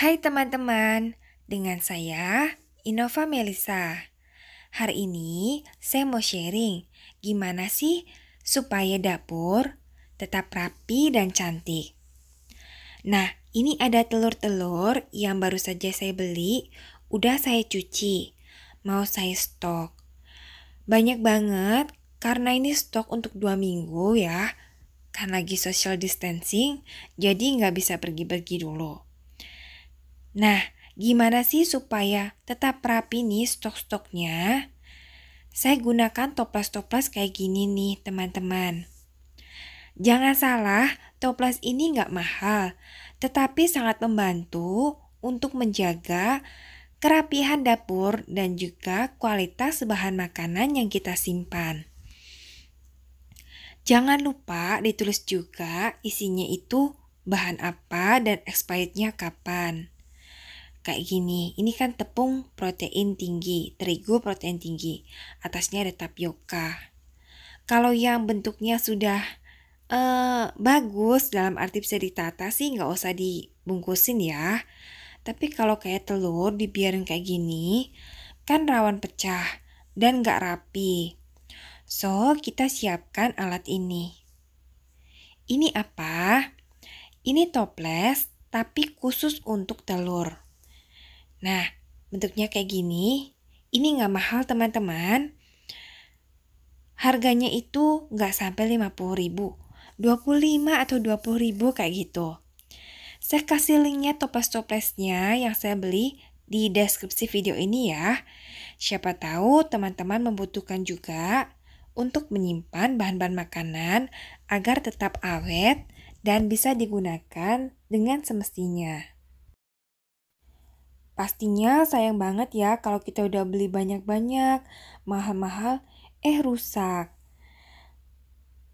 Hai teman-teman, dengan saya Innova Melisa. Hari ini saya mau sharing gimana sih supaya dapur tetap rapi dan cantik. Nah, ini ada telur-telur yang baru saja saya beli, udah saya cuci, mau saya stok. Banyak banget karena ini stok untuk 2 minggu ya. Kan lagi social distancing, jadi nggak bisa pergi-pergi dulu. Nah, gimana sih supaya tetap rapi nih stok-stoknya? Saya gunakan toples-toples kayak gini nih teman-teman. Jangan salah, toples ini nggak mahal, tetapi sangat membantu untuk menjaga kerapihan dapur dan juga kualitas bahan makanan yang kita simpan. Jangan lupa ditulis juga isinya itu bahan apa dan expirednya kapan. Kayak gini, ini kan tepung protein tinggi, terigu protein tinggi, atasnya ada tapioka. Kalau yang bentuknya sudah bagus, dalam arti bisa ditata sih nggak usah dibungkusin ya. Tapi kalau kayak telur dibiarin kayak gini, kan rawan pecah dan nggak rapi. So, kita siapkan alat ini. Ini apa? Ini toples, tapi khusus untuk telur. Nah, bentuknya kayak gini. Ini nggak mahal teman-teman. Harganya itu nggak sampai 50.000. 25 atau 20.000 kayak gitu. Saya kasih linknya toples-toplesnya yang saya beli di deskripsi video ini ya. Siapa tahu teman-teman membutuhkan juga untuk menyimpan bahan-bahan makanan agar tetap awet dan bisa digunakan dengan semestinya. Pastinya sayang banget ya kalau kita udah beli banyak-banyak, mahal-mahal, rusak.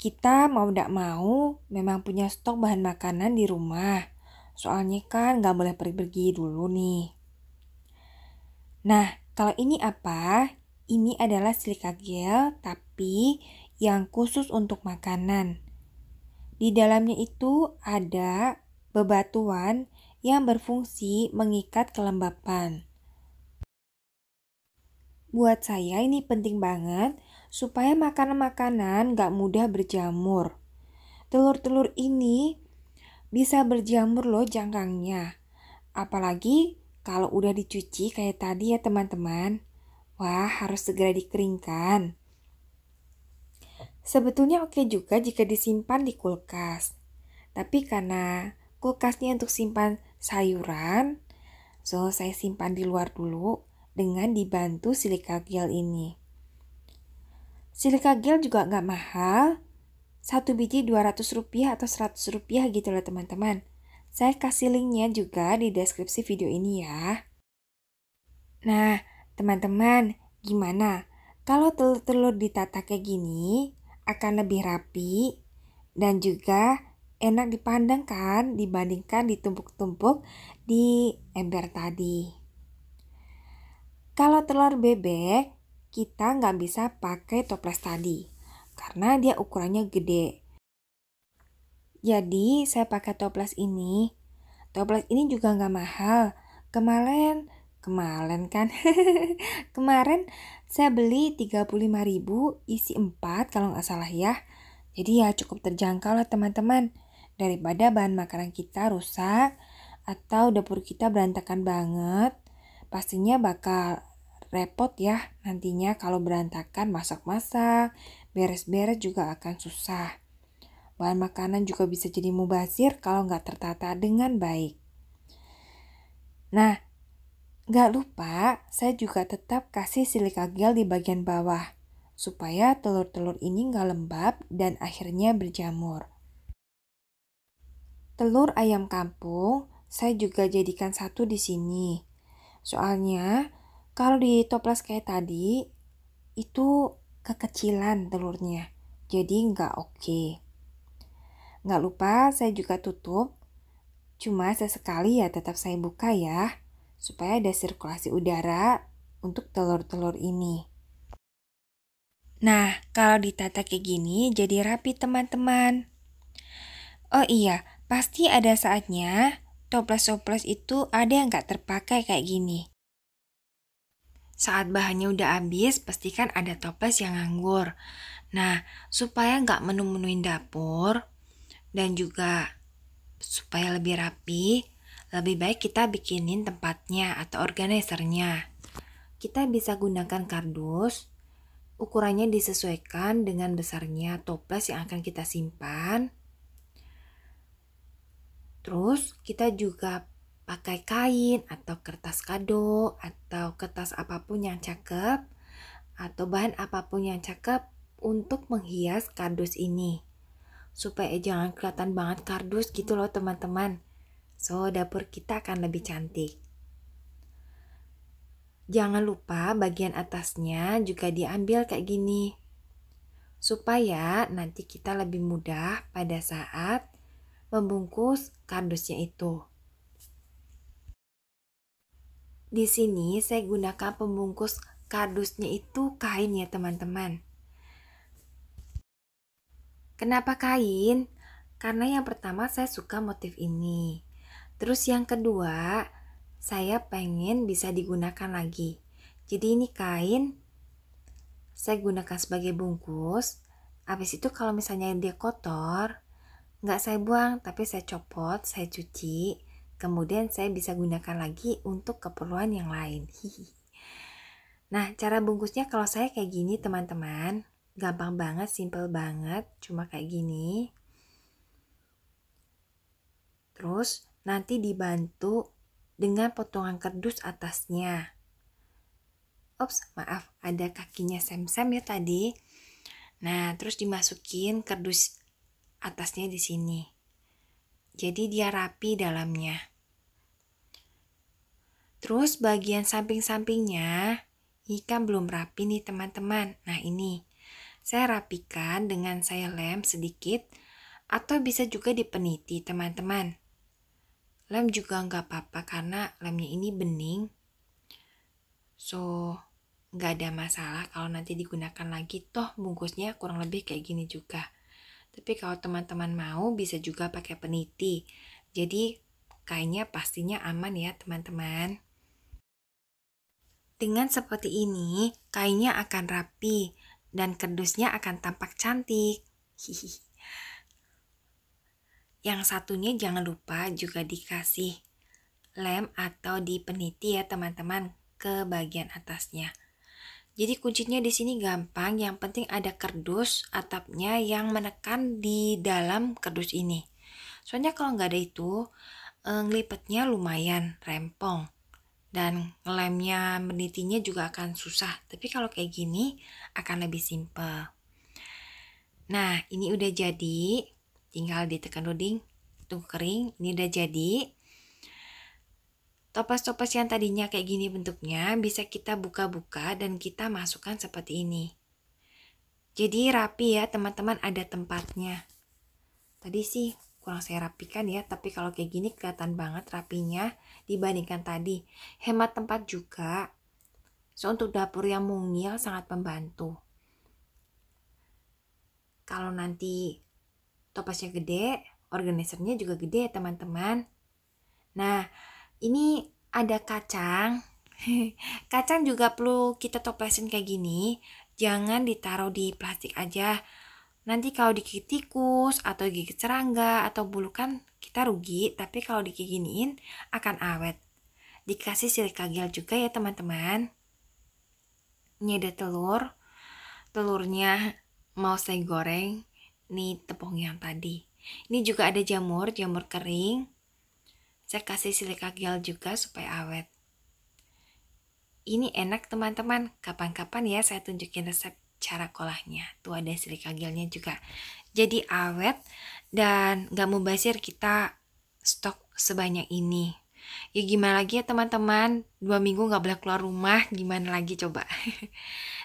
Kita mau nggak mau memang punya stok bahan makanan di rumah. Soalnya kan nggak boleh pergi-pergi dulu nih. Nah, kalau ini apa? Ini adalah silika gel tapi yang khusus untuk makanan. Di dalamnya itu ada bebatuan yang berfungsi mengikat kelembapan. Buat saya ini penting banget supaya makanan-makanan gak mudah berjamur. Telur-telur ini bisa berjamur loh jangkangnya. Apalagi kalau udah dicuci kayak tadi ya teman-teman. Wah, harus segera dikeringkan. Sebetulnya oke juga jika disimpan di kulkas. Tapi karena kulkasnya untuk simpan sayuran, so saya simpan di luar dulu dengan dibantu silika gel ini. Silika gel juga nggak mahal, 1 biji Rp200 atau Rp100 gitu loh teman-teman. Saya kasih linknya juga di deskripsi video ini ya. Nah, teman-teman, gimana? Kalau telur-telur ditata kayak gini, akan lebih rapi dan juga enak dipandang kan dibandingkan ditumpuk-tumpuk di ember tadi. Kalau telur bebek, kita nggak bisa pakai toples tadi karena dia ukurannya gede. Jadi saya pakai toples ini. Toples ini juga nggak mahal. Kemarin kan. Kemarin saya beli 35.000 isi 4 kalau nggak salah ya. Jadi ya cukup terjangkau lah teman-teman. Daripada bahan makanan kita rusak atau dapur kita berantakan banget. Pastinya bakal repot ya nantinya kalau berantakan masak-masak, beres-beres juga akan susah. Bahan makanan juga bisa jadi mubazir kalau nggak tertata dengan baik. Nah, nggak lupa saya juga tetap kasih silika gel di bagian bawah supaya telur-telur ini nggak lembab dan akhirnya berjamur. Telur ayam kampung saya juga jadikan satu di sini. Soalnya kalau di toples kayak tadi itu kekecilan telurnya, jadi nggak oke. Nggak lupa saya juga tutup, cuma sesekali ya tetap saya buka ya, supaya ada sirkulasi udara untuk telur-telur ini. Nah, kalau ditata kayak gini jadi rapi teman-teman. Oh iya, pasti ada saatnya toples-toples itu ada yang nggak terpakai kayak gini. Saat bahannya udah habis, pastikan ada toples yang nganggur. Nah, supaya nggak menu-menuin dapur dan juga supaya lebih rapi, lebih baik kita bikinin tempatnya atau organizernya. Kita bisa gunakan kardus, ukurannya disesuaikan dengan besarnya toples yang akan kita simpan. Terus kita juga pakai kain atau kertas kado atau kertas apapun yang cakep atau bahan apapun yang cakep untuk menghias kardus ini. Supaya jangan kelihatan banget kardus gitu loh teman-teman. So, dapur kita akan lebih cantik. Jangan lupa bagian atasnya juga diambil kayak gini. Supaya nanti kita lebih mudah pada saat membungkus kardusnya itu. Di sini saya gunakan pembungkus kardusnya itu kain ya teman-teman. Kenapa kain? Karena yang pertama saya suka motif ini. Terus yang kedua, saya pengen bisa digunakan lagi. Jadi ini kain saya gunakan sebagai bungkus. Habis itu kalau misalnya dia kotor, nggak saya buang tapi saya copot, saya cuci. Kemudian saya bisa gunakan lagi untuk keperluan yang lain. Nah, cara bungkusnya kalau saya kayak gini teman-teman. Gampang banget, simple banget. Cuma kayak gini. Terus nanti dibantu dengan potongan kardus atasnya. Ups, maaf, ada kakinya Sam-Sam ya tadi. Nah, terus dimasukin kardus atasnya di sini. Jadi dia rapi dalamnya. Terus bagian samping-sampingnya, ini kan belum rapi nih teman-teman. Nah ini, saya rapikan dengan saya lem sedikit, atau bisa juga dipeniti teman-teman. Lem juga nggak apa-apa karena lemnya ini bening. So, nggak ada masalah kalau nanti digunakan lagi. Toh bungkusnya kurang lebih kayak gini juga. Tapi kalau teman-teman mau bisa juga pakai peniti. Jadi kainnya pastinya aman ya teman-teman. Dengan seperti ini, kainnya akan rapi dan kardusnya akan tampak cantik. Yang satunya jangan lupa juga dikasih lem atau dipeniti ya teman-teman ke bagian atasnya. Jadi kuncinya di sini gampang, yang penting ada kardus atapnya yang menekan di dalam kardus ini. Soalnya kalau nggak ada itu, ngelipetnya lumayan rempong. Dan ngelemnya, menitinya juga akan susah. Tapi kalau kayak gini akan lebih simple. Nah, ini udah jadi. Tinggal ditekan duding, tunggu kering. Ini udah jadi. Toples-toples yang tadinya kayak gini bentuknya bisa kita buka-buka dan kita masukkan seperti ini. Jadi rapi ya teman-teman, ada tempatnya. Tadi sih kurang saya rapikan ya, tapi kalau kayak gini kelihatan banget rapinya dibandingkan tadi. Hemat tempat juga. So, untuk dapur yang mungil sangat membantu. Kalau nanti toplesnya gede, organizernya juga gede ya teman-teman. Nah, ini ada kacang. Kacang juga perlu kita toplesin kayak gini. Jangan ditaruh di plastik aja. Nanti kalau digigit tikus atau gigit serangga atau bulukan kita rugi, tapi kalau digiginiin akan awet. Dikasih silika gel juga ya teman-teman. Ini ada telur. Telurnya mau saya goreng. Ini tepung yang tadi. Ini juga ada jamur kering. Saya kasih silika gel juga supaya awet. Ini enak teman-teman. Kapan-kapan ya saya tunjukin resep cara kolahnya. Tuh ada silika gelnya juga. Jadi awet dan gak mubazir kita stok sebanyak ini. Ya gimana lagi ya teman-teman, 2 minggu gak boleh keluar rumah, gimana lagi coba.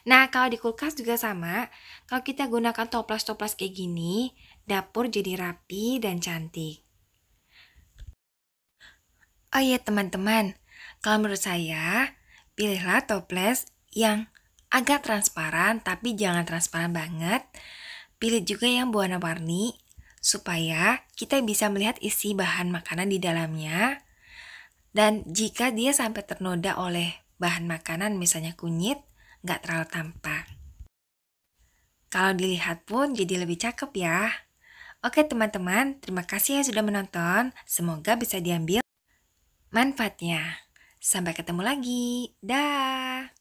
Nah kalau di kulkas juga sama, kalau kita gunakan toples-toples kayak gini, dapur jadi rapi dan cantik. Oh iya teman-teman, kalau menurut saya, pilihlah toples yang agak transparan tapi jangan transparan banget. Pilih juga yang berwarna-warni supaya kita bisa melihat isi bahan makanan di dalamnya. Dan jika dia sampai ternoda oleh bahan makanan, misalnya kunyit, nggak terlalu tampak. Kalau dilihat pun jadi lebih cakep ya. Oke teman-teman, terima kasih ya sudah menonton. Semoga bisa diambil manfaatnya. Sampai ketemu lagi. Dah.